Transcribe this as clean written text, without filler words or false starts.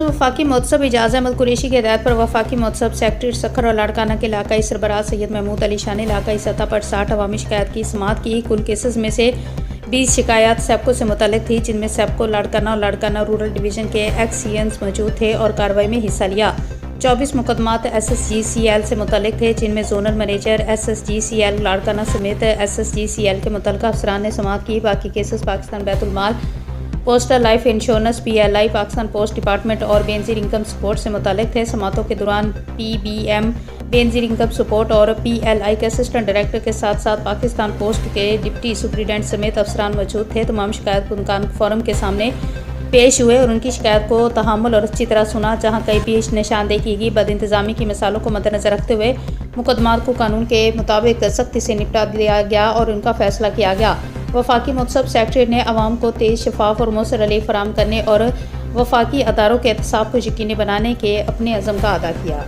वफाकी महोत्सव एजाज अहमद कुरैशी के हदायत पर वफाकी महोत्सव सेक्रेटरी सखर और लाड़काना के इलाकाई सरबराह सैयद महमूद अली शाह ने इलाकाई सतह पर 60 अवामी शिकायत की समाअत की। कुल केसेस में से 20 शिकायत सेप्को से मुतल्लिक थी, जिनमें सेप्को लाड़काना और लाड़काना रूरल डिवीज़न के एक्स-सीएन्स मौजूद थे और कार्रवाई में हिस्सा लिया। 24 मुकदमात SSGCL से मुतल्लिक थे, जिनमें जोनल मैनेजर SSGCL लाड़काना समेत SSGCL के मुतल्लिका अफसरान ने समाअत की। बाकी cases Pakistan Baitul Maal, postal life insurance PLI, Pakistan post department और बेनज़ीर इनकम सपोर्ट से मुतालिक थे। समाअतों के दौरान PBM, बेनज़ीर इनकम सपोर्ट और PLI के असिस्टेंट डायरेक्टर के साथ साथ पाकिस्तान पोस्ट के डिप्टी सुपरिटेंडेंट समेत अफसरान मौजूद थे। तमाम शिकायत कुनकान फोरम के सामने पेश हुए और उनकी शिकायत को तहम्मुल और अच्छी तरह सुना। जहाँ कई पेश निशानदेही की गई बदइंतज़ामी की मिसालों को मद्देनज़र रखते हुए मुकदमात को कानून के मुताबिक सख्ती से निपटा दिया गया और उनका फैसला किया गया। वफाकी महोत्सव सेक्रेटरी ने अवाम को तेज़, शफाफ और मौसर रिलीफ फराहम करने और वफाकी अदारों के एहतसाब को यकीनी बनाने के अपने अज़म का अदा किया।